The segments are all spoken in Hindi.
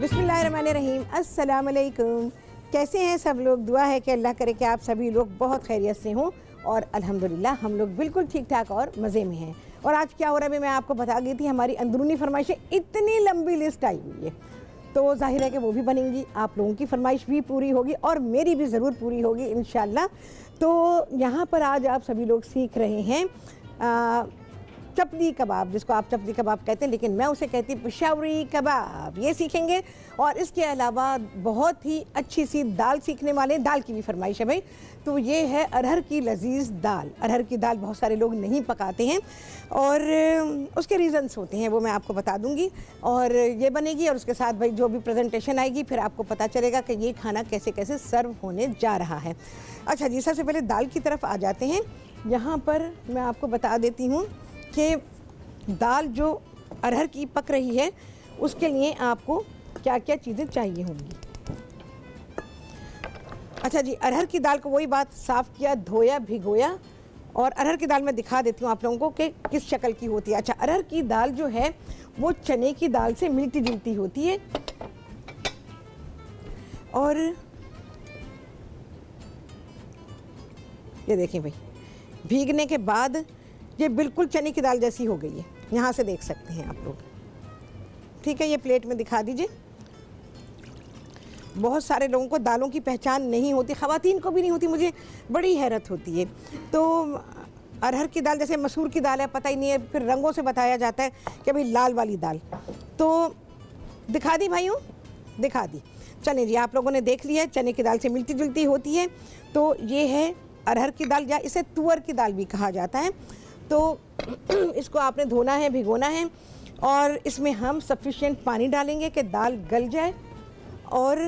बिस्मिल्लाहिर्रहमानिर्रहीम। अस्सलाम वालेकुम। कैसे हैं सब लोग? दुआ है कि अल्लाह करे कि आप सभी लोग बहुत खैरियत से हों और अल्हम्दुलिल्लाह हम लोग बिल्कुल ठीक ठाक और मज़े में हैं। और आज क्या हो रहा है अभी मैं आपको बता गई थी, हमारी अंदरूनी फरमाइशें इतनी लंबी लिस्ट आई हुई है तो जाहिर है कि वो भी बनेंगी, आप लोगों की फरमाइश भी पूरी होगी और मेरी भी ज़रूर पूरी होगी इंशाल्लाह। तो यहाँ पर आज आप सभी लोग सीख रहे हैं चपली कबाब, जिसको आप चपली कबाब कहते हैं लेकिन मैं उसे कहती हूँ पेशावरी कबाब। ये सीखेंगे और इसके अलावा बहुत ही अच्छी सी दाल सीखने वाले, दाल की भी फरमाइश है भाई। तो ये है अरहर की लजीज दाल। अरहर की दाल बहुत सारे लोग नहीं पकाते हैं और उसके रीज़न्स होते हैं, वो मैं आपको बता दूंगी। और ये बनेगी और उसके साथ भाई जो भी प्रेजेंटेशन आएगी फिर आपको पता चलेगा कि ये खाना कैसे कैसे सर्व होने जा रहा है। अच्छा जी, सबसे पहले दाल की तरफ आ जाते हैं। यहाँ पर मैं आपको बता देती हूँ कि दाल जो अरहर की पक रही है उसके लिए आपको क्या क्या चीज़ें चाहिए होंगी। अच्छा जी, अरहर की दाल को वही बात, साफ़ किया, धोया, भिगोया। और अरहर की दाल मैं दिखा देती हूँ आप लोगों को कि किस शक्ल की होती है। अच्छा, अरहर की दाल जो है वो चने की दाल से मिलती जुलती होती है और ये देखें भाई, भीगने के बाद ये बिल्कुल चने की दाल जैसी हो गई है, यहाँ से देख सकते हैं आप लोग। ठीक है, ये प्लेट में दिखा दीजिए। बहुत सारे लोगों को दालों की पहचान नहीं होती, ख़वातीन को भी नहीं होती, मुझे बड़ी हैरत होती है। तो अरहर की दाल जैसे मसूर की दाल है, पता ही नहीं है, फिर रंगों से बताया जाता है कि भाई लाल वाली दाल। तो दिखा दी भाइयों, दिखा दी। चलें जी, आप लोगों ने देख लिया है, चने की दाल से मिलती जुलती होती है। तो ये है अरहर की दाल, या इसे तुअर की दाल भी कहा जाता है। तो इसको आपने धोना है, भिगोना है और इसमें हम सफिशिएंट पानी डालेंगे कि दाल गल जाए और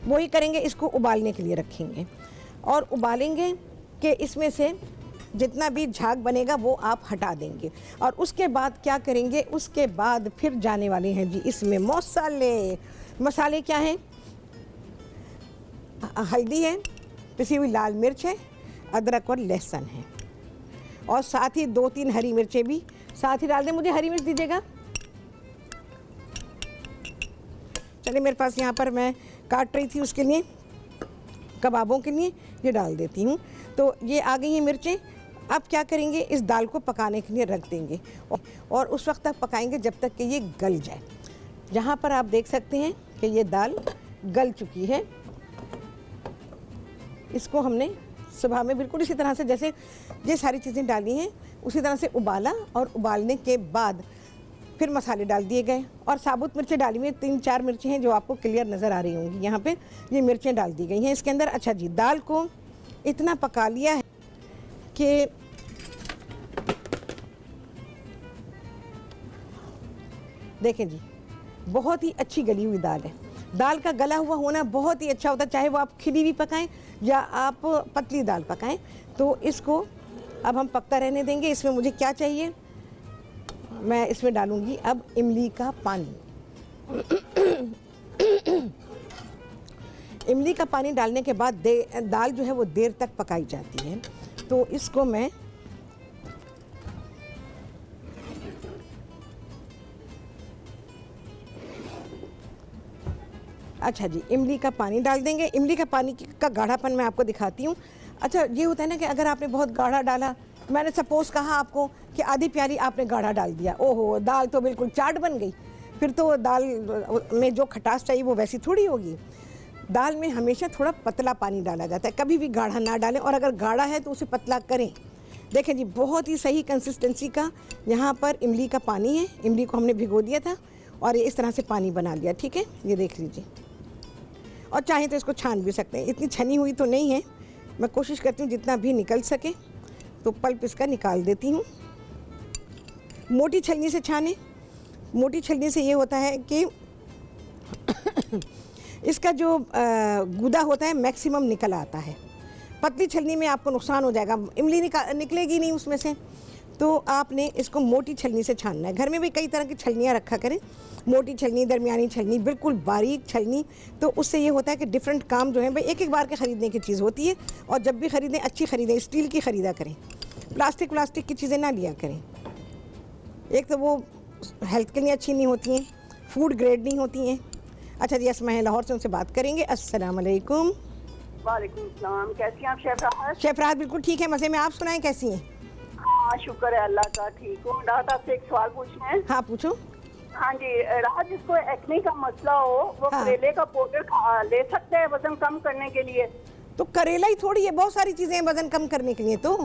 वही करेंगे, इसको उबालने के लिए रखेंगे और उबालेंगे कि इसमें से जितना भी झाग बनेगा वो आप हटा देंगे। और उसके बाद क्या करेंगे, उसके बाद फिर जाने वाले हैं जी इसमें मसाले। मसाले क्या हैं? हल्दी है, पिसी हुई लाल मिर्च है, अदरक और लहसुन है और साथ ही 2-3 हरी मिर्चें भी साथ ही डाल दें। मुझे हरी मिर्च दीजिएगा। चलिए, मेरे पास यहाँ पर मैं काट रही थी उसके लिए, कबाबों के लिए, ये डाल देती हूँ। तो ये आ गई हैं मिर्चें। अब क्या करेंगे, इस दाल को पकाने के लिए रख देंगे और उस वक्त तक पकाएंगे जब तक कि ये गल जाए। यहाँ पर आप देख सकते हैं कि ये दाल गल चुकी है। इसको हमने सुबह में बिल्कुल इसी तरह से जैसे ये सारी चीज़ें डाली हैं उसी तरह से उबाला और उबालने के बाद फिर मसाले डाल दिए गए और साबुत मिर्चें डाली हुई 3-4 मिर्चें हैं जो आपको क्लियर नज़र आ रही होंगी। यहाँ पे ये मिर्चें डाल दी गई हैं इसके अंदर। अच्छा जी, दाल को इतना पका लिया है कि देखें जी, बहुत ही अच्छी गली हुई दाल है। दाल का गला हुआ होना बहुत ही अच्छा होता है, चाहे वो आप खिली भी पकाएं या आप पतली दाल पकाएं। तो इसको अब हम पकता रहने देंगे। इसमें मुझे क्या चाहिए, मैं इसमें डालूंगी अब इमली का पानी। इमली का पानी डालने के बाद दाल जो है वो देर तक पकाई जाती है। तो इसको मैं अच्छा जी, इमली का पानी डाल देंगे। इमली का पानी का गाढ़ापन मैं आपको दिखाती हूँ। अच्छा, ये होता है ना कि अगर आपने बहुत गाढ़ा डाला, मैंने सपोज़ कहा आपको कि आधी प्याली आपने गाढ़ा डाल दिया, ओहो दाल तो बिल्कुल चाट बन गई। फिर तो दाल में जो खटास चाहिए वो वैसी थोड़ी होगी। दाल में हमेशा थोड़ा पतला पानी डाला जाता है, कभी भी गाढ़ा ना डालें और अगर गाढ़ा है तो उसे पतला करें। देखें जी, बहुत ही सही कंसिस्टेंसी का यहाँ पर इमली का पानी है। इमली को हमने भिगो दिया था और ये इस तरह से पानी बना लिया। ठीक है, ये देख लीजिए। और चाहें तो इसको छान भी सकते हैं, इतनी छनी हुई तो नहीं है। मैं कोशिश करती हूँ जितना भी निकल सके। तो पल्प इसका निकाल देती हूँ। मोटी छलनी से छानें। मोटी छलनी से ये होता है कि इसका जो गूदा होता है मैक्सिमम निकल आता है। पतली छलनी में आपको नुकसान हो जाएगा, इमली निकलेगी नहीं उसमें से। तो आपने इसको मोटी छलनी से छानना है। घर में भी कई तरह की छलनियाँ रखा करें, मोटी छलनी, दरमियानी छलनी, बिल्कुल बारीक छलनी। तो उससे ये होता है कि डिफरेंट काम जो है भाई एक एक बार के ख़रीदने की चीज़ होती है। और जब भी ख़रीदें अच्छी ख़रीदें, स्टील की ख़रीदा करें, प्लास्टिक की चीज़ें ना लिया करें। एक तो वो हेल्थ के लिए अच्छी नहीं होती हैं, फूड ग्रेड नहीं होती हैं। अच्छा जी, असमा है लाहौर से, उनसे बात करेंगे। अस्सलाम वालेकुम। वालेकुम सलाम। कैसी हैं आप शेफ राहत? शेफ राहत बिल्कुल ठीक है, मज़े में। आप सुनाएं कैसी हैं? हाँ शुक्र है अल्लाह का, ठीक हूँ। राहत आपसे एक सवाल पूछना है। हाँ पूछो। हाँ जी, राहत जिसको एक्ने का मसला हो वो हाँ। करेले का पाउडर ले सकते हैं वजन कम करने के लिए? तो करेला ही थोड़ी है, बहुत सारी चीज़ें हैं वज़न कम करने के लिए। तो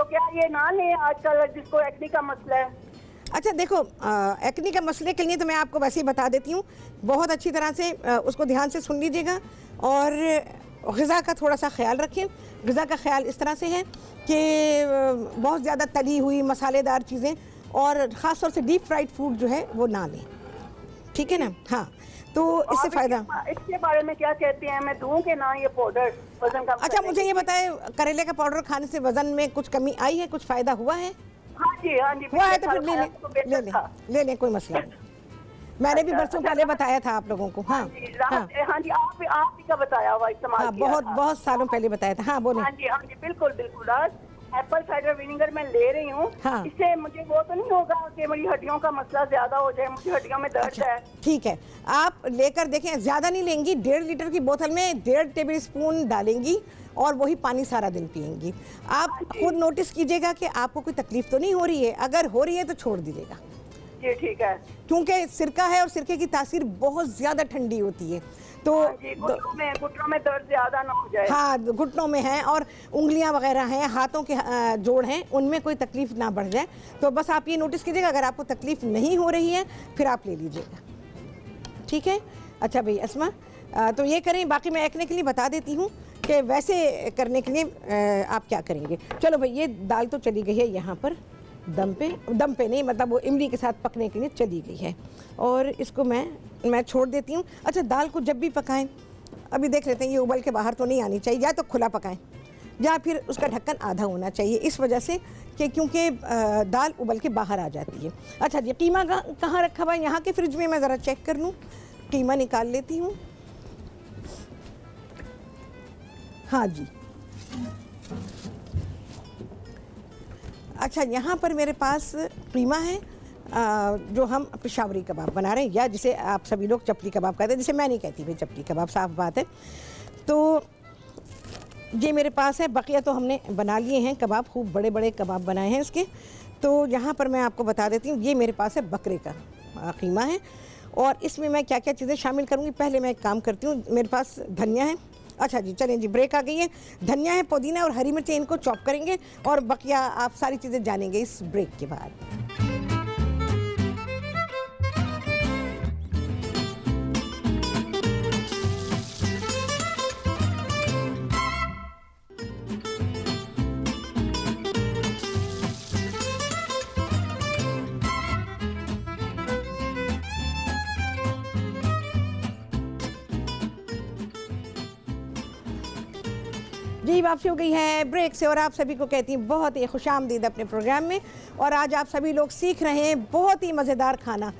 क्या ये ना लें आजकल जिसको एक्ने का मसला है? अच्छा देखो, एक्ने का मसले के लिए तो मैं आपको वैसे ही बता देती हूँ, बहुत अच्छी तरह से उसको ध्यान से सुन लीजिएगा और ग़िज़ा का थोड़ा सा ख्याल रखें। ग़िज़ा का ख्याल इस तरह से है कि बहुत ज़्यादा तली हुई मसालेदार चीज़ें और ख़ास तौर से डीप फ्राइड फूड जो है वो ना लें, ठीक है ना? हाँ, तो इससे फ़ायदा। इसके बारे में क्या कहते हैं, मैं दूँ कि ना ये पाउडर वजन कम? अच्छा मुझे ये बताएं, करेले का पाउडर खाने से वज़न में कुछ कमी आई है, कुछ फ़ायदा हुआ है? हाँ जी हुआ है तो फिर ले लें, कोई मसला नहीं। मैंने भी बरसों पहले बताया था आप लोगों को। हाँ हाँ जी, आप ही का बताया हुआ इस्तेमाल हाँ, किया था। बहुत सालों पहले बताया था। हाँ बोले। हाँ जी बिल्कुल बिल्कुल। एप्पल साइडर विनेगर मैं ले रही हूँ। हाँ। इससे मुझे वो तो नहीं होगा कि मेरी हड्डियों का मसला ज्यादा हो जाए? मुझे हड्डियों में दर्द है। ठीक है, आप लेकर देखें, ज़्यादा नहीं लेंगी, 1.5 लीटर की बोतल में 1.5 टेबल स्पून डालेंगी और वही पानी सारा दिन पिएंगी। आप खुद नोटिस कीजिएगा कि आपको कोई तकलीफ तो नहीं हो रही है, अगर हो रही है तो छोड़ दीजिएगा। जी ठीक है। क्योंकि सिरका है और सिरके की तासीर बहुत ज़्यादा ठंडी होती है, तो घुटनों में दर्द ज्यादा ना हो जाए। हाँ, घुटनों में है और उंगलियां वगैरह हैं, हाथों के जोड़ हैं, उनमें कोई तकलीफ ना बढ़ जाए। तो बस आप ये नोटिस कीजिएगा, अगर आपको तकलीफ नहीं हो रही है फिर आप ले लीजिएगा, ठीक है? अच्छा भाई अस्मा, तो ये करें। बाकी मैं एक्ने के लिए बता देती हूँ कि वैसे करने के लिए आप क्या करेंगे। चलो भाई, ये दाल तो चली गई है यहाँ पर दम पे नहीं, मतलब वो इमली के साथ पकने के लिए चली गई है और इसको मैं छोड़ देती हूँ। अच्छा, दाल को जब भी पकाएं, अभी देख लेते हैं ये उबल के बाहर तो नहीं आनी चाहिए, या तो खुला पकाएं या फिर उसका ढक्कन आधा होना चाहिए, इस वजह से कि क्योंकि दाल उबल के बाहर आ जाती है। अच्छा जी, कीमा कहाँ रखा हुआ है? यहाँ के फ्रिज में मैं ज़रा चेक कर लूँ, कीमा निकाल लेती हूँ। हाँ जी, अच्छा यहाँ पर मेरे पास कीमा है जो हम पेशावरी कबाब बना रहे हैं, या जिसे आप सभी लोग चपली कबाब कहते हैं, जिसे मैं नहीं कहती भाई चपली कबाब, साफ बात है। तो ये मेरे पास है, बकिया तो हमने बना लिए हैं कबाब, खूब बड़े बड़े कबाब बनाए हैं इसके। तो यहाँ पर मैं आपको बता देती हूँ, ये मेरे पास है बकरे का कीमा है और इसमें मैं क्या क्या चीज़ें शामिल करूँगी। पहले मैं एक काम करती हूँ, मेरे पास धनिया है। अच्छा जी, चलें जी, ब्रेक आ गई है। धनिया है, पुदीना और हरी मिर्चें, इनको चॉप करेंगे और बकिया आप सारी चीज़ें जानेंगे इस ब्रेक के बाद। जी, वापसी हो गई है ब्रेक से और आप सभी को कहती हूँ बहुत ही खुशामदीद अपने प्रोग्राम में। और आज आप सभी लोग सीख रहे हैं बहुत ही मज़ेदार खाना,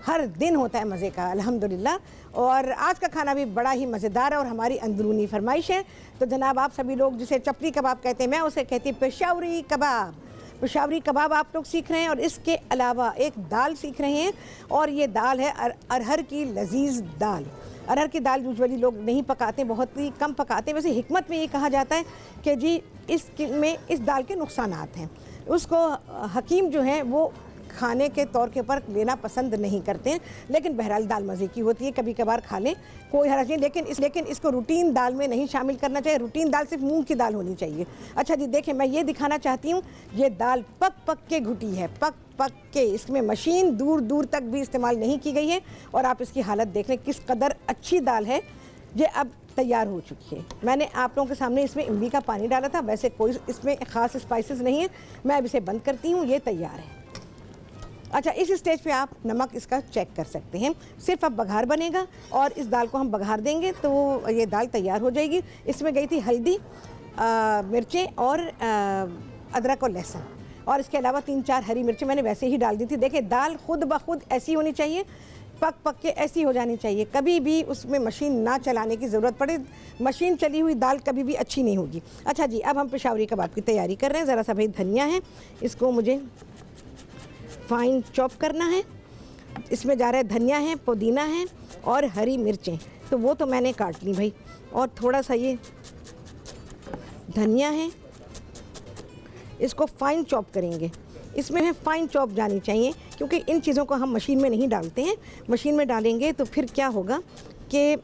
हर दिन होता है मज़े का अल्हम्दुलिल्लाह, और आज का खाना भी बड़ा ही मज़ेदार है और हमारी अंदरूनी फरमाइश है। तो जनाब आप सभी लोग जिसे चपली कबाब कहते हैं, मैं उसे कहती हूँ पेशावरी कबाब। पेशावरी कबाब आप लोग सीख रहे हैं और इसके अलावा एक दाल सीख रहे हैं और ये दाल है अरहर की लजीज दाल। अरहर की दाल यूजुअली लोग नहीं पकाते, बहुत ही कम पकाते हैं। वैसे हिकमत में ये कहा जाता है कि जी इस दाल के नुकसानात हैं, उसको हकीम जो हैं वो खाने के तौर के ऊपर लेना पसंद नहीं करते हैं, लेकिन बहरहाल दाल मज़े की होती है, कभी कभार खा लें, कोई हर्ज नहीं। लेकिन इसको रूटीन दाल में नहीं शामिल करना चाहिए। रूटीन दाल सिर्फ मूंग की दाल होनी चाहिए। अच्छा जी, देखें, मैं ये दिखाना चाहती हूँ, ये दाल पक के घुटी है, पक के, इसमें मशीन दूर दूर तक भी इस्तेमाल नहीं की गई है। और आप इसकी हालत देख लें, किस कदर अच्छी दाल है। ये अब तैयार हो चुकी है। मैंने आप लोगों के सामने इसमें इमली का पानी डाला था, वैसे कोई इसमें ख़ास स्पाइसेस नहीं है। मैं अब इसे बंद करती हूँ, ये तैयार है। अच्छा, इस स्टेज पे आप नमक इसका चेक कर सकते हैं। सिर्फ अब बघार बनेगा और इस दाल को हम बघार देंगे तो ये दाल तैयार हो जाएगी। इसमें गई थी हल्दी, मिर्चें और अदरक और लहसुन, और इसके अलावा 3-4 हरी मिर्चें मैंने वैसे ही डाल दी थी। देखिए, दाल खुद ब खुद ऐसी होनी चाहिए, पक के ऐसी हो जानी चाहिए। कभी भी उसमें मशीन ना चलाने की ज़रूरत पड़े, मशीन चली हुई दाल कभी भी अच्छी नहीं होगी। अच्छा जी, अब हम पेशावरी कबाब की तैयारी कर रहे हैं। ज़रा सा भाई धनिया है, इसको मुझे फाइन चॉप करना है इसमें जा रहा है धनिया है, पुदीना है और हरी मिर्चें, तो वो तो मैंने काट ली भाई। और थोड़ा सा ये धनिया है, इसको फाइन चॉप करेंगे। इसमें है फाइन चॉप जानी चाहिए, क्योंकि इन चीज़ों को हम मशीन में नहीं डालते हैं। मशीन में डालेंगे तो फिर क्या होगा कि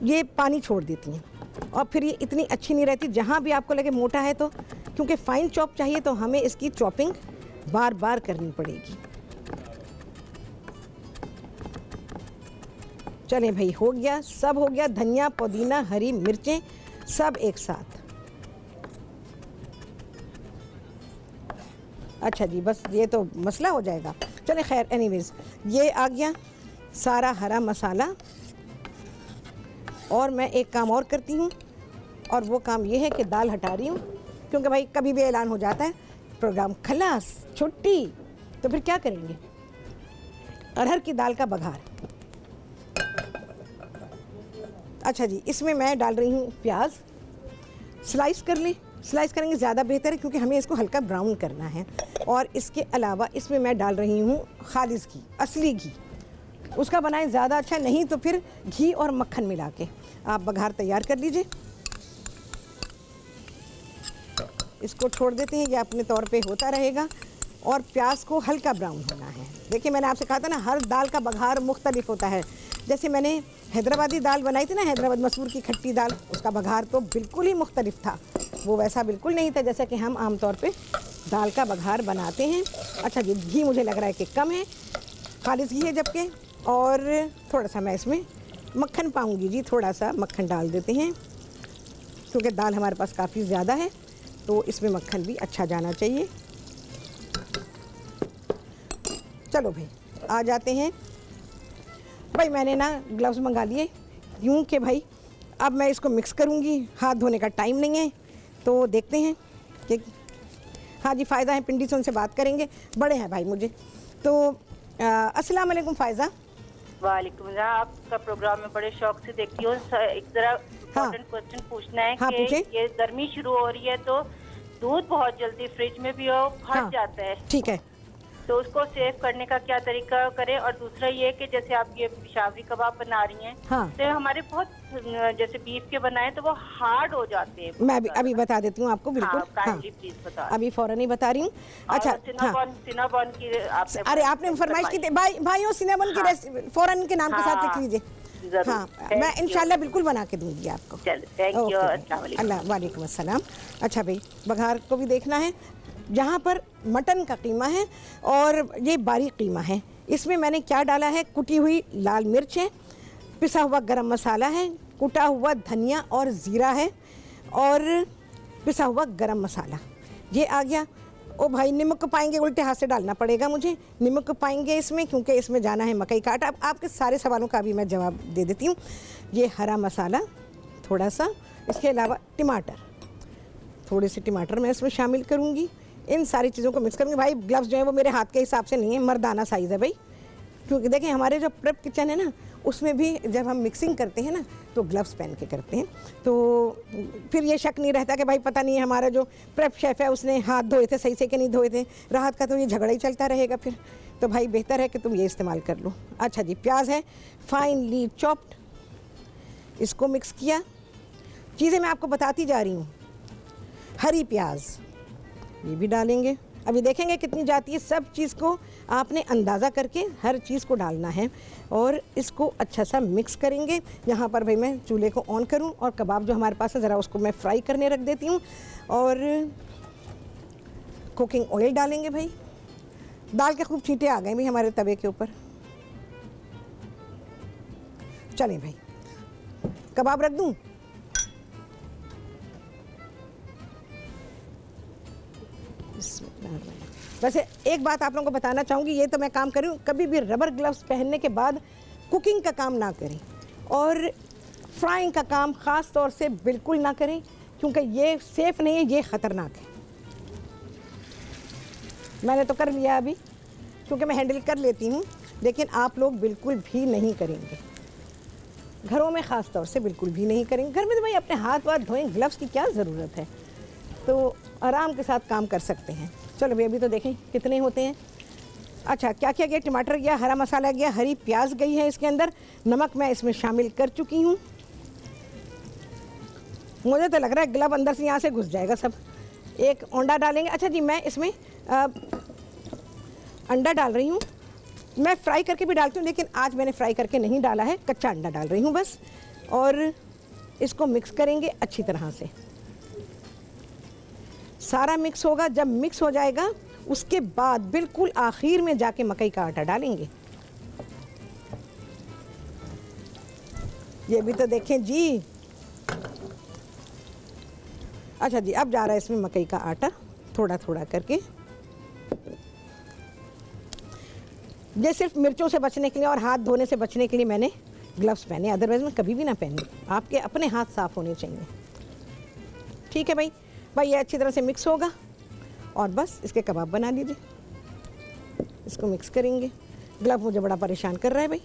ये पानी छोड़ देती हैं और फिर ये इतनी अच्छी नहीं रहती। जहाँ भी आपको लगे मोटा है तो, क्योंकि फाइन चॉप चाहिए तो हमें इसकी चॉपिंग बार बार करनी पड़ेगी। चलें भाई, हो गया, सब हो गया। धनिया, पुदीना, हरी मिर्चें सब एक साथ। अच्छा जी, बस ये तो मसला हो जाएगा। चले खैर, एनीवेज ये आ गया सारा हरा मसाला। और मैं एक काम और करती हूँ, और वो काम ये है कि दाल हटा रही हूँ, क्योंकि भाई कभी भी ऐलान हो जाता है प्रोग्राम खलास, छुट्टी, तो फिर क्या करेंगे। अरहर की दाल का बघार। अच्छा जी, इसमें मैं डाल रही हूँ प्याज, स्लाइस कर लें, स्लाइस करेंगे ज़्यादा बेहतर है, क्योंकि हमें इसको हल्का ब्राउन करना है। और इसके अलावा इसमें मैं डाल रही हूँ खालिस घी, असली घी, उसका बनाएं ज़्यादा अच्छा, नहीं तो फिर घी और मक्खन मिला के आप बघार तैयार कर लीजिए। इसको छोड़ देते हैं, ये अपने तौर पे होता रहेगा। और प्याज को हल्का ब्राउन होना है। देखिए, मैंने आपसे कहा था ना, हर दाल का बघार मुख्तलिफ होता है। जैसे मैंने हैदराबादी दाल बनाई थी ना, हैदराबाद मसूर की खट्टी दाल, उसका बघार तो बिल्कुल ही मुख्तलिफ था। वो वैसा बिल्कुल नहीं था जैसा कि हम आमतौर पे दाल का बघार बनाते हैं। अच्छा जी, घी मुझे लग रहा है कि कम है, खालिस घी है जबकि। और थोड़ा सा मैं इसमें मक्खन पाऊँगी जी, थोड़ा सा मक्खन डाल देते हैं, क्योंकि दाल हमारे पास काफ़ी ज़्यादा है तो इसमें मक्खन भी अच्छा जाना चाहिए। चलो भाई, आ जाते हैं। भाई मैंने ना ग्लव्स मंगा लिए, यूँ कि भाई अब मैं इसको मिक्स करूँगी, हाथ धोने का टाइम नहीं है, तो देखते हैं कि हाँ जी, फ़ायदा है, पिंडी से उनसे बात करेंगे, बड़े हैं भाई मुझे। तो अस्सलाम वालेकुम फ़ायज़ा। वालेकुम सलाम। आपका प्रोग्राम में बड़े शौक से देखती हूँ। एक जरा इम्पोर्टेंट क्वेश्चन पूछना है हाँ, कि ये गर्मी शुरू हो रही है तो दूध बहुत जल्दी फ्रिज में भी हो फट जाता है, ठीक है, तो उसको सेव करने का क्या तरीका करें। और दूसरा ये कि जैसे आप ये पिशावरी कबाब बना रही हैं, हाँ, तो हमारे बहुत जैसे बीफ के बनाए तो वो हार्ड हो जाते हैं। मैं अभी बता देती हूँ आपको, बिल्कुल। हाँ, प्लीज बता, अभी फ़ौरन ही बता रही हूँ। अच्छा, सिनाबॉन की अरे आपने फरमाइश की थी भाइयों, सिनेमन की रेसिपी फ़ौरन के नाम के साथ लिख लीजिए। हाँ, मैं इंशाल्लाह बिल्कुल बना के दूंगी आपको। Thank you. अल्लाह, वालेकुम अस्सलाम। अच्छा भाई, बघार को भी देखना है। जहाँ पर मटन का कीमा है और ये बारीक कीमा है, इसमें मैंने क्या डाला है, कुटी हुई लाल मिर्च है, पिसा हुआ गरम मसाला है, कुटा हुआ धनिया और ज़ीरा है, और पिसा हुआ गरम मसाला ये आ गया। ओ भाई, नमक पाएंगे, उल्टे हाथ से डालना पड़ेगा मुझे, नमक पाएंगे इसमें, क्योंकि इसमें जाना है मकई का आटा। आपके सारे सवालों का भी मैं जवाब दे देती हूँ। ये हरा मसाला थोड़ा सा, इसके अलावा टमाटर, थोड़े से टमाटर मैं इसमें शामिल करूँगी। इन सारी चीज़ों को मिक्स करूँगी। भाई ग्लव्स जो है वो मेरे हाथ के हिसाब से नहीं है, मर्दाना साइज़ है भाई, क्योंकि देखें हमारे जो प्रेप किचन है ना, उसमें भी जब हम मिक्सिंग करते हैं ना तो ग्लव्स पहन के करते हैं, तो फिर ये शक नहीं रहता कि भाई पता नहीं हमारा जो प्रेप शेफ़ है उसने हाथ धोए थे सही से कि नहीं धोए थे। राहत का तो ये झगड़ा ही चलता रहेगा फिर, तो भाई बेहतर है कि तुम ये इस्तेमाल कर लो। अच्छा जी, प्याज है फाइनली चॉप्ड, इसको मिक्स किया। चीज़ें मैं आपको बताती जा रही हूँ। हरी प्याज ये भी डालेंगे, अभी देखेंगे कितनी जाती है। सब चीज़ को आपने अंदाज़ा करके हर चीज़ को डालना है और इसको अच्छा सा मिक्स करेंगे। यहाँ पर भाई मैं चूल्हे को ऑन करूँ और कबाब जो हमारे पास है ज़रा उसको मैं फ्राई करने रख देती हूँ। और कुकिंग ऑयल डालेंगे भाई। दाल के खूब छींटे आ गए भाई हमारे तवे के ऊपर। चलें भाई, कबाब रख दूँ। वैसे एक बात आप लोगों को बताना चाहूँगी, ये तो मैं काम कर रही हूँ, कभी भी रबर ग्लव्स पहनने के बाद कुकिंग का काम ना करें और फ्राइंग का काम ख़ास तौर से बिल्कुल ना करें, क्योंकि ये सेफ़ नहीं है, ये ख़तरनाक है। मैंने तो कर लिया अभी, क्योंकि मैं हैंडल कर लेती हूँ, लेकिन आप लोग बिल्कुल भी नहीं करेंगे, घरों में ख़ास तौर से बिल्कुल भी नहीं करेंगे। घर में तो भाई अपने हाथ वाथ धोएं, ग्लव्स की क्या ज़रूरत है, तो आराम के साथ काम कर सकते हैं। चलो भाई, अभी तो देखें कितने होते हैं। अच्छा, क्या क्या गया? टमाटर गया, हरा मसाला गया, हरी प्याज गई है इसके अंदर, नमक मैं इसमें शामिल कर चुकी हूँ। मुझे तो लग रहा है ग्लब अंदर से यहाँ से घुस जाएगा सब। एक अंडा डालेंगे। अच्छा जी, मैं इसमें अंडा डाल रही हूँ। मैं फ्राई करके भी डालती हूँ, लेकिन आज मैंने फ्राई करके नहीं डाला है, कच्चा अंडा डाल रही हूँ बस। और इसको मिक्स करेंगे अच्छी तरह से। सारा मिक्स होगा। जब मिक्स हो जाएगा उसके बाद बिल्कुल आखिर में जाके मकई का आटा डालेंगे। ये भी तो देखें जी। अच्छा जी, अब जा रहा है इसमें मकई का आटा थोड़ा थोड़ा करके। ये सिर्फ मिर्चों से बचने के लिए और हाथ धोने से बचने के लिए मैंने ग्लव्स पहने, अदरवाइज मैं कभी भी ना पहनूं। आपके अपने हाथ साफ होने चाहिए। ठीक है भाई। ये अच्छी तरह से मिक्स होगा और बस इसके कबाब बना लीजिए। इसको मिक्स करेंगे। ग्लव मुझे बड़ा परेशान कर रहा है भाई।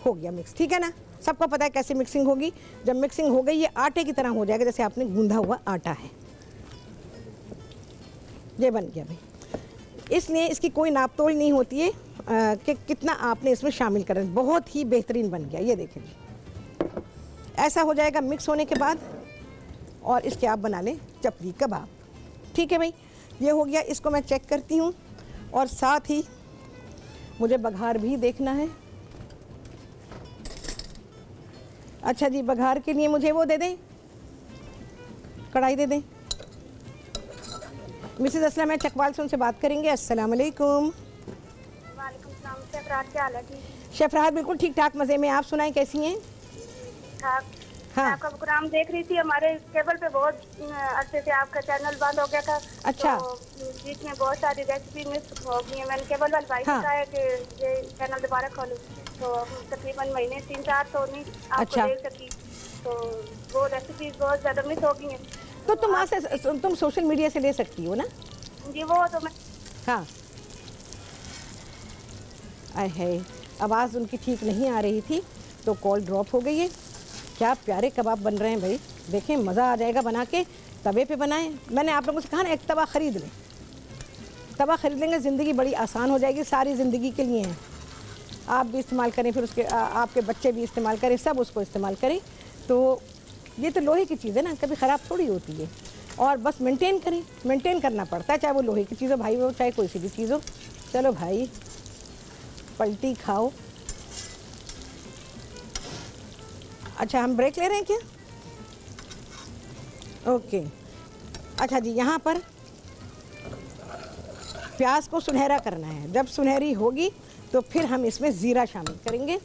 हो गया मिक्स, ठीक है ना? सबको पता है कैसे मिक्सिंग होगी। जब मिक्सिंग हो गई ये आटे की तरह हो जाएगा, जैसे आपने गूंधा हुआ आटा है। ये बन गया भाई। इसलिए इसकी कोई नाप तोल नहीं होती है कि कितना आपने इसमें शामिल करा। बहुत ही बेहतरीन बन गया। ये देखें जी, ऐसा हो जाएगा मिक्स होने के बाद। और इसके आप बना लें चपली कबाब। ठीक है भाई, ये हो गया। इसको मैं चेक करती हूँ और साथ ही मुझे बघार भी देखना है। अच्छा जी, बघार के लिए मुझे वो दे दें, कढ़ाई दे दें। मिसेस असलम, मैं चकवाल से उनसे बात करेंगे। अस्सलाम वालेकुम। वालेकुम सलाम। शेफरात, क्या हाल है? ठीक। शेफरात बिल्कुल ठीक ठाक, मज़े में। आप सुनाएं, कैसी हैं? ठाक। हाँ। मैं आपका प्रोग्राम देख रही थी। हमारे केबल पे बहुत अरसे से आपका चैनल बंद हो गया था। अच्छा। तो बीच में बहुत सारी रेसिपी मिस हो गई है। मैंने केबल वाले भाई से हाँ। कहा है कि ये चैनल दोबारा खोलूँ, तो तकरीबन महीने 3-4 तो नहीं आपको अच्छा। देख सकी। तो वो रेसिपीज बहुत ज़्यादा मिस हो गई हैं। तो तुम सोशल मीडिया से ले सकती हो ना? जी, वो तो मैं हाँ। है, आवाज़ उनकी ठीक नहीं आ रही थी तो कॉल ड्रॉप हो गई है। क्या प्यारे कबाब बन रहे हैं भाई, देखें, मज़ा आ जाएगा बना के। तवे पे बनाएं। मैंने आप लोगों से कहा ना, एक तवा ख़रीद लें। तवा ख़रीद लेंगे, ज़िंदगी बड़ी आसान हो जाएगी। सारी ज़िंदगी के लिए है। आप भी इस्तेमाल करें, फिर उसके आपके बच्चे भी इस्तेमाल करें, सब उसको इस्तेमाल करें। तो ये तो लोहे की चीज़ है ना, कभी ख़राब थोड़ी होती है। और बस मेंटेन करें, मेंटेन करना पड़ता है, चाहे वो लोहे की चीज़ हो भाई, वो चाहे कोई सी भी चीज़ हो। चलो भाई, पलटी खाओ। अच्छा, हम ब्रेक ले रहे हैं क्या? ओके। अच्छा जी, यहाँ पर प्याज को सुनहरा करना है। जब सुनहरी होगी तो फिर हम इसमें ज़ीरा शामिल करेंगे।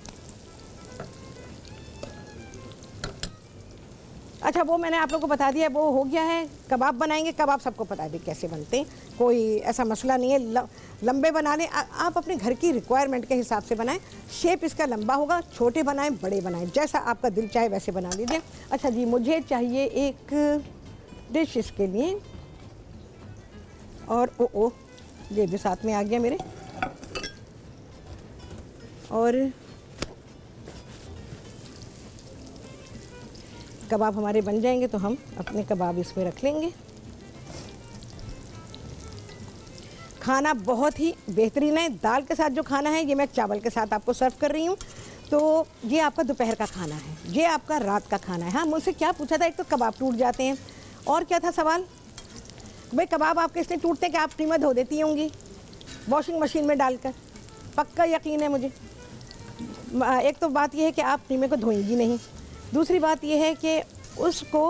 अच्छा, वो मैंने आप लोगों को बता दिया, वो हो गया है। कबाब बनाएंगे। कबाब सबको पता है कैसे बनते हैं, कोई ऐसा मसला नहीं है। लंबे बना लें आप, अपने घर की रिक्वायरमेंट के हिसाब से बनाएं। शेप इसका लंबा होगा, छोटे बनाएं, बड़े बनाएं, जैसा आपका दिल चाहे वैसे बना लीजिए। अच्छा जी, मुझे चाहिए एक डिश इसके लिए। और ओ ये भी साथ में आ गया मेरे। और कबाब हमारे बन जाएंगे तो हम अपने कबाब इसमें रख लेंगे। खाना बहुत ही बेहतरीन है। दाल के साथ जो खाना है, ये मैं चावल के साथ आपको सर्व कर रही हूँ। तो ये आपका दोपहर का खाना है, ये आपका रात का खाना है। हाँ, मुझसे क्या पूछा था? एक तो कबाब टूट जाते हैं, और क्या था सवाल भाई? कबाब आपके इसलिए टूटते हैं कि आप कीमा धो देती होंगी वॉशिंग मशीन में डालकर। पक्का यकीन है मुझे। एक तो बात यह है कि आप कीमे को धोएंगी नहीं। दूसरी बात यह है कि उसको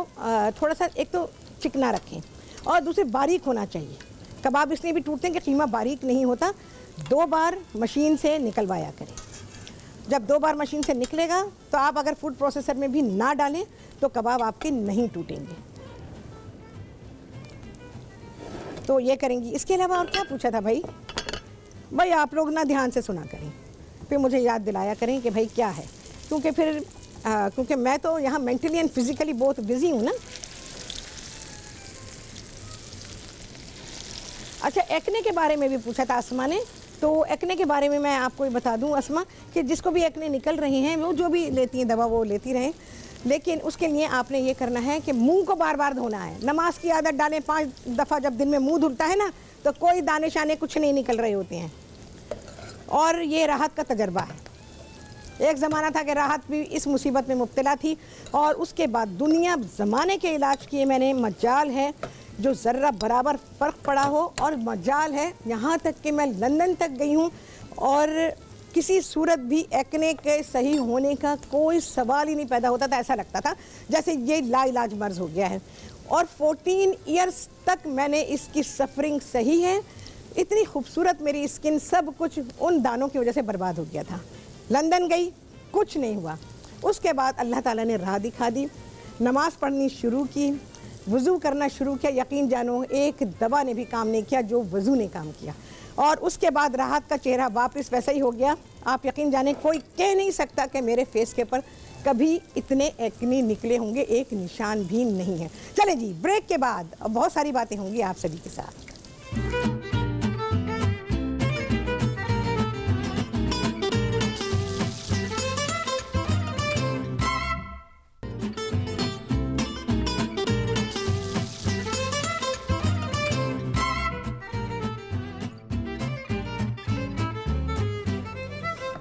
थोड़ा सा एक तो चिकना रखें, और दूसरे बारीक होना चाहिए। कबाब इसलिए भी टूटते हैं कि कीमा बारीक नहीं होता। 2 बार मशीन से निकलवाया करें। जब 2 बार मशीन से निकलेगा तो आप अगर फूड प्रोसेसर में भी ना डालें तो कबाब आपके नहीं टूटेंगे। तो ये करेंगी। इसके अलावा और क्या पूछा था भाई? भाई आप लोग ना ध्यान से सुना करें, फिर मुझे याद दिलाया करें कि भाई क्या है, क्योंकि फिर क्योंकि मैं तो यहाँ मेंटली एंड फिजिकली बहुत बिजी हूँ ना। अच्छा, एक्ने के बारे में भी पूछा था अस्मा ने। तो एक्ने के बारे में मैं आपको ये बता दूं अस्मा, कि जिसको भी एक्ने निकल रहे हैं, वो जो भी लेती हैं दवा वो लेती रहें, लेकिन उसके लिए आपने ये करना है कि मुंह को बार बार धोना है। नमाज की आदत डालें 5 दफ़ा। जब दिन में मुंह धुलता है ना, तो कोई दाने शाने कुछ नहीं निकल रहे होते हैं। और ये राहत का तजर्बा है। एक ज़माना था कि राहत भी इस मुसीबत में मुब्तला थी और उसके बाद दुनिया ज़माने के इलाज किए मैंने। मजाल है जो ज़र्रा बराबर फ़र्क पड़ा हो, और मजाल है यहाँ तक कि मैं लंदन तक गई हूँ और किसी सूरत भी एक्ने के सही होने का कोई सवाल ही नहीं पैदा होता था। ऐसा लगता था जैसे ये लाइलाज मर्ज़ हो गया है। और 14 ईयर्स तक मैंने इसकी सफरिंग सही है। इतनी खूबसूरत मेरी स्किन, सब कुछ उन दानों की वजह से बर्बाद हो गया था। लंदन गई, कुछ नहीं हुआ। उसके बाद अल्लाह ताला ने राह दिखा दी, नमाज पढ़नी शुरू की, वज़ू करना शुरू किया। यकीन जानो एक दवा ने भी काम नहीं किया जो वज़ू ने काम किया। और उसके बाद राहत का चेहरा वापस वैसा ही हो गया। आप यकीन जाने कोई कह नहीं सकता कि मेरे फेस के ऊपर कभी इतने एक्ने निकले होंगे, एक निशान भी नहीं है। चले जी, ब्रेक के बाद अब बहुत सारी बातें होंगी आप सभी के साथ।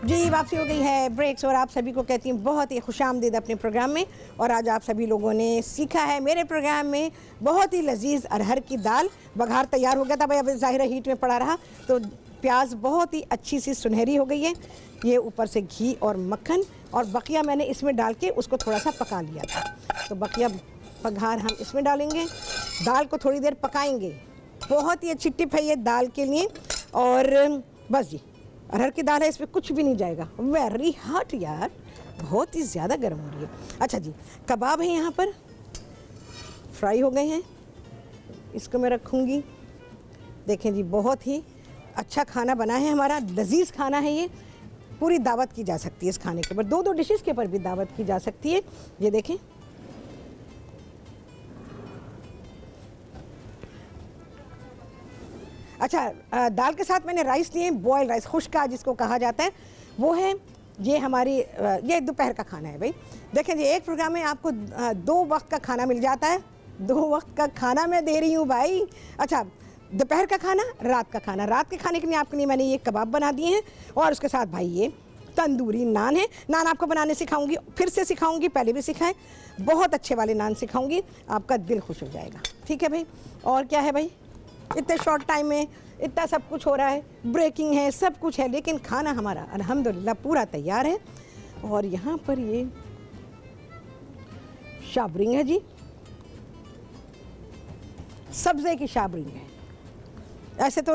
जी, वापसी हो गई है ब्रेक्स, और आप सभी को कहती हूँ बहुत ही खुशामदीद अपने प्रोग्राम में। और आज आप सभी लोगों ने सीखा है मेरे प्रोग्राम में बहुत ही लजीज अरहर की दाल। बघार तैयार हो गया था भाई, अब ज़ाहिर हीट में पड़ा रहा तो प्याज बहुत ही अच्छी सी सुनहरी हो गई है। ये ऊपर से घी और मक्खन, और बकिया मैंने इसमें डाल के उसको थोड़ा सा पका लिया था। तो बकिया बघार हम इसमें डालेंगे, दाल को थोड़ी देर पकाएंगे। बहुत ही अच्छी टिप है ये दाल के लिए। और बस जी, अरहर की दाल है, इसमें कुछ भी नहीं जाएगा। वेरी हॉट यार, बहुत ही ज़्यादा गर्म हो रही है। अच्छा जी, कबाब है यहाँ पर, फ्राई हो गए हैं, इसको मैं रखूँगी। देखें जी, बहुत ही अच्छा खाना बना है हमारा, लजीज खाना है ये। पूरी दावत की जा सकती है इस खाने के ऊपर, 2-2 डिशेस के ऊपर भी दावत की जा सकती है। ये देखें, अच्छा दाल के साथ मैंने राइस लिए, बॉयल राइस, खुश्का जिसको कहा जाता है, वो है। ये हमारी ये दोपहर का खाना है भाई। देखें जी, एक प्रोग्राम में आपको 2 वक्त का खाना मिल जाता है। 2 वक्त का खाना मैं दे रही हूँ भाई। अच्छा, दोपहर का खाना, रात का खाना। रात के खाने के लिए आपके लिए मैंने ये कबाब बना दिए हैं, और उसके साथ भाई ये तंदूरी नान है। नान आपको बनाने सिखाऊंगी, फिर से सिखाऊंगी, पहले भी सिखाएं। बहुत अच्छे वाले नान सिखाऊंगी, आपका दिल खुश हो जाएगा। ठीक है भाई। और क्या है भाई, इतने शॉर्ट टाइम में इतना सब कुछ हो रहा है, ब्रेकिंग है, सब कुछ है, लेकिन खाना हमारा अल्हम्दुलिल्लाह पूरा तैयार है। और यहाँ पर ये शाबरिंग है जी, सब्ज़े की शाबरिंग है। ऐसे तो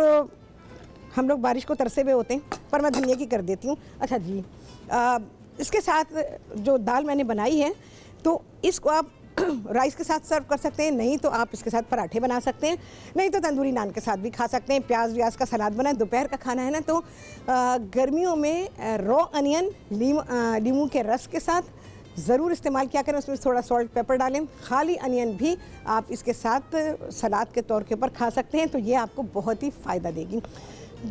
हम लोग बारिश को तरसे हुए होते हैं, पर मैं धनिया की कर देती हूँ। अच्छा जी, इसके साथ जो दाल मैंने बनाई है, तो इसको आप राइस के साथ सर्व कर सकते हैं, नहीं तो आप इसके साथ पराठे बना सकते हैं, नहीं तो तंदूरी नान के साथ भी खा सकते हैं। प्याज व्याज का सलाद बनाए, दोपहर का खाना है ना, तो गर्मियों में रॉ अनियन लीमू के रस के साथ ज़रूर इस्तेमाल किया करें। उसमें थोड़ा सॉल्ट पेपर डालें। खाली अनियन भी आप इसके साथ सलाद के तौर के ऊपर खा सकते हैं, तो ये आपको बहुत ही फ़ायदा देगी।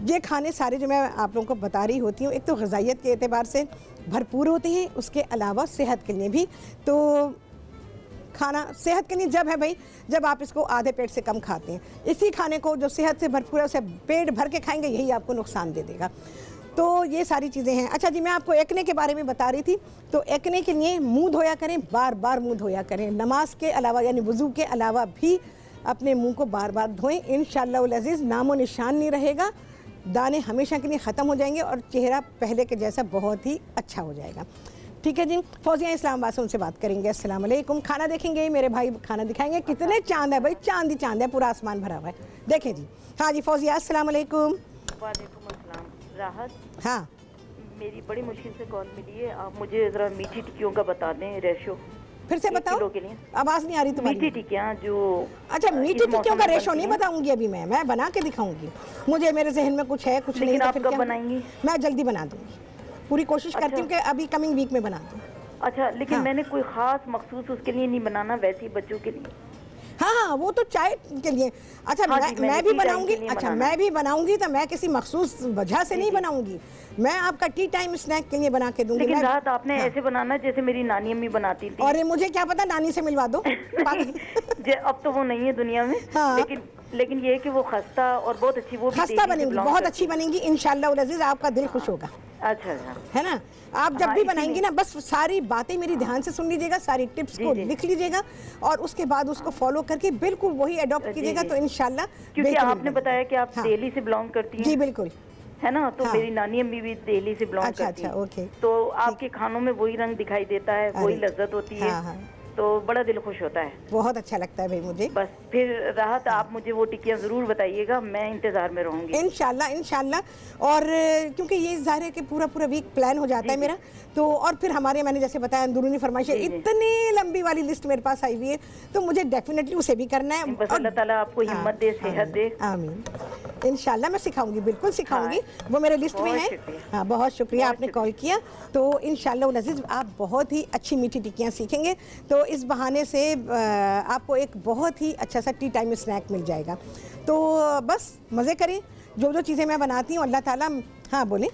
ये खाने सारे जो मैं आप लोगों को बता रही होती हूँ, एक तो ग़िज़ाइयत के एतबार से भरपूर होते हैं, उसके अलावा सेहत के लिए भी। तो खाना सेहत के लिए जब है भाई, जब आप इसको आधे पेट से कम खाते हैं। इसी खाने को जो सेहत से भरपूर है उसे पेट भर के खाएंगे, यही आपको नुकसान दे देगा। तो ये सारी चीज़ें हैं। अच्छा जी, मैं आपको एक्ने के बारे में बता रही थी। तो एक्ने के लिए मुंह धोया करें, बार बार मुंह धोया करें। नमाज के अलावा यानी वज़ू के अलावा भी अपने मुंह को बार बार धोएं। इंशाअल्लाह अज़ीज़ नामो निशान नहीं रहेगा, दाने हमेशा के लिए ख़त्म हो जाएंगे और चेहरा पहले के जैसा बहुत ही अच्छा हो जाएगा। ठीक है जी। फौजिया इस्लामाबाद से उनसे बात करेंगे। अस्सलाम वालेकुम। खाना देखेंगे, मेरे भाई खाना दिखाएंगे। कितने चांद है भाई, चांद ही चांद है, पूरा आसमान भरा हुआ है। देखें जी। हाँ जी फौजिया, अस्सलाम वालेकुम। वालेकुम अस्सलाम। राहत, हाँ, मेरी बड़ी मुश्किल से कॉल मिली है, आप मुझे ज़रा मीठी टिक्कियों का बता दें रेशो। फिर से बताओ, के लिए आवाज़ नहीं आ रही तुम्हारी। मीठी टिक्कियाँ जो, अच्छा मीठी टिक्कियों का रेशो नहीं बताऊंगी अभी, मैं बना के दिखाऊंगी। मुझे मेरे जहन में कुछ है, कुछ नहीं। आप कब बनाएंगी? मैं जल्दी बना दूंगी, पूरी कोशिश करती हूँ कि अभी कमिंग वीक में बना दूँ। अच्छा, लेकिन हाँ। मैंने कोई ख़ास मखसूस उसके लिए नहीं बनाना, वैसे ही बच्चों के लिए। हाँ हाँ, वो तो चाय के लिए। अच्छा हाँ मैं जी, मैंने भी टी टाइम बनाऊंगी। के लिए अच्छा बनाना। मैं भी बनाऊंगी तो मैं किसी मखसूस वजह से नहीं बनाऊंगी, मैं आपका टी टाइम स्नैक के लिए बना के दूंगी। लेकिन मैं रात आपने ऐसे बनाना जैसे मेरी नानी अम्मी बनाती थी। और मुझे क्या पता, नानी से मिलवा दो। अब तो वो नहीं है दुनिया में। हाँ। लेकिन लेकिन ये है कि वो खस्ता और बहुत अच्छी, वो भी खस्ता दिल्ली से बनेंगी, belong बहुत करती अच्छी बनेंगी इंशाल्लाह उल अजीज, आपका दिल खुश होगा। अच्छा अच्छा। है ना, आप जब हाँ, भी इसीलिए- बनाएंगी ना, बस सारी बातें मेरी ध्यान से सुन लीजिएगा, सारी टिप्स जी, को जी। लिख लीजिएगा और उसके बाद उसको फॉलो करके बिल्कुल वही अडॉप्ट जी, कीजिएगा, जी। तो इंशाल्लाह क्योंकि बेहतरीन आपने बनेगी। बताया कि आप हाँ। दिल्ली से बिलोंग करती हैं। जी बिल्कुल। है ना, तो हाँ। मेरी नानी अम्मी भी दिल्ली से बिलोंग अच्छा, करती अच्छा, हैं। ओके। तो आपके खानों में वही रंग दिखाई देता है, वही अरे, लज्जत होती है। हाँ, हाँ। तो बड़ा दिल खुश होता है। बहुत अच्छा लगता है भाई मुझे। बस फिर राहत, आप मुझे वो टिक्कियाँ जरूर बताइएगा, मैं इंतजार में रहूंगी। इंशाल्लाह इंशाल्लाह। और क्योंकि ये ज़ाहिर है कि पूरा पूरा वीक प्लान हो जाता जी, है जी। मेरा, तो और फिर हमारे, मैंने जैसे बताया, अंदरूनी फरमाइशें जी, जी। इतनी लंबी वाली लिस्ट मेरे पास आई हुई है, तो मुझे डेफिनेटली उसे भी करना है। बस अल्लाह ताला आपको हिम्मत दे, सेहत दे। आमीन। इंशाल्लाह मैं सिखाऊंगी, बिल्कुल सिखाऊंगी। हाँ। वो मेरे लिस्ट में बहुत है। शुक्रिया। हाँ, बहुत शुक्रिया, बहुत आपने कॉल किया। तो इंशाल्लाह उल अज़ीज़ आप बहुत ही अच्छी मीठी टिक्कियाँ सीखेंगे, तो इस बहाने से आपको एक बहुत ही अच्छा सा टी टाइम स्नैक मिल जाएगा। तो बस मज़े करें, जो जो चीज़ें मैं बनाती हूँ अल्लाह ताला। हाँ बोलें।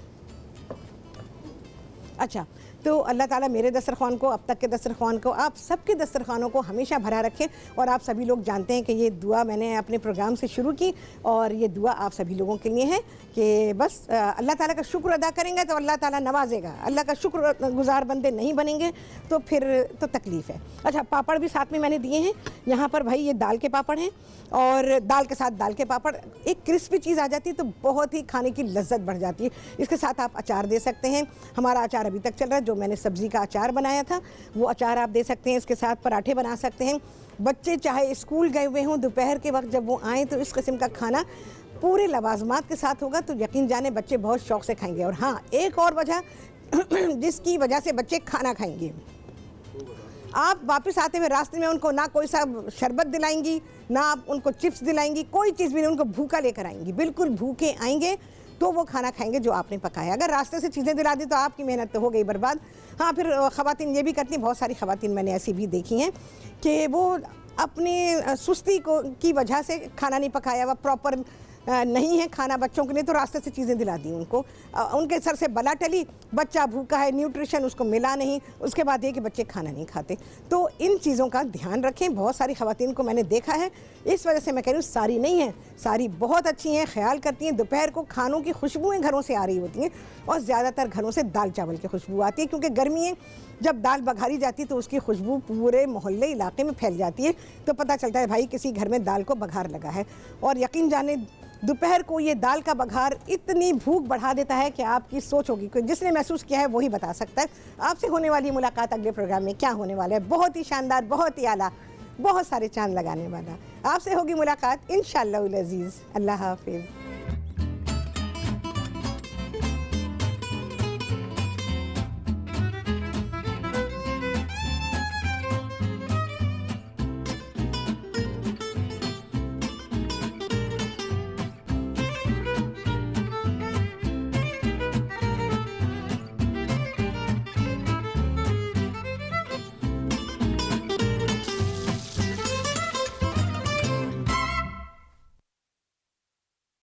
अच्छा, तो अल्लाह ताला मेरे दस्तरखान को, अब तक के दस्तरखान को, आप सबके दस्तरखानों को हमेशा भरा रखे। और आप सभी लोग जानते हैं कि ये दुआ मैंने अपने प्रोग्राम से शुरू की, और ये दुआ आप सभी लोगों के लिए है कि बस अल्लाह ताला का शुक्र अदा करेंगे तो अल्लाह ताला नवाजेगा। अल्लाह का शुक्र गुजार बंदे नहीं बनेंगे तो फिर तो तकलीफ़ है। अच्छा, पापड़ भी साथ में मैंने दिए हैं यहाँ पर भाई, ये दाल के पापड़ हैं, और दाल के साथ दाल के पापड़, एक क्रिस्पी चीज़ आ जाती है तो बहुत ही खाने की लज्जत बढ़ जाती है। इसके साथ आप अचार दे सकते हैं, हमारा अचार अभी तक चल रहा है, जो मैंने सब्ज़ी का अचार बनाया था वो अचार आप दे सकते हैं। इसके साथ पराठे बना सकते हैं। बच्चे चाहे स्कूल गए हुए हों, दोपहर के वक्त जब वो आएँ तो इस किस्म का खाना पूरे लवाजमात के साथ होगा, तो यकीन जाने बच्चे बहुत शौक़ से खाएंगे। और हाँ, एक और वजह जिसकी वजह से बच्चे खाना खाएंगे, आप वापस आते हुए रास्ते में उनको ना कोई सा शरबत दिलाएंगी, ना आप उनको चिप्स दिलाएंगी, कोई चीज़ भी नहीं, उनको भूखा लेकर आएंगी। बिल्कुल भूखे आएंगे तो वो खाना खाएंगे जो आपने पकाया। अगर रास्ते से चीज़ें दिला दी तो आपकी मेहनत तो हो गई बर्बाद। हाँ, फिर ख़वातीन ये भी करती हैं, बहुत सारी ख़वातीन मैंने ऐसी भी देखी हैं कि वो अपनी सुस्ती को की वजह से खाना नहीं पकाया हुआ, प्रॉपर नहीं है खाना बच्चों के लिए, तो रास्ते से चीज़ें दिला दी उनको, उनके सर से बला टली, बच्चा भूखा है, न्यूट्रिशन उसको मिला नहीं, उसके बाद ये कि बच्चे खाना नहीं खाते। तो इन चीज़ों का ध्यान रखें। बहुत सारी ख़वातीन को मैंने देखा है, इस वजह से मैं कह रही हूँ, सारी नहीं हैं, सारी बहुत अच्छी हैं, ख्याल करती हैं। दोपहर को खानों की खुशबुएँ घरों से आ रही होती हैं, और ज़्यादातर घरों से दाल चावल की खुशबू आती है, क्योंकि गर्मी है, जब दाल बघारी जाती है तो उसकी खुशबू पूरे मोहल्ले इलाके में फैल जाती है, तो पता चलता है भाई किसी घर में दाल को बघार लगा है। और यकीन जाने दोपहर को ये दाल का बघार इतनी भूख बढ़ा देता है कि आपकी सोच होगी, कोई जिसने महसूस किया है वही बता सकता है। आपसे होने वाली मुलाकात अगले प्रोग्राम में क्या होने वाला है, बहुत ही शानदार, बहुत ही आला, बहुत सारे चांद लगाने वाला। आपसे होगी मुलाकात इंशाअल्लाह उल अज़ीज़। अल्लाह हाफिज़।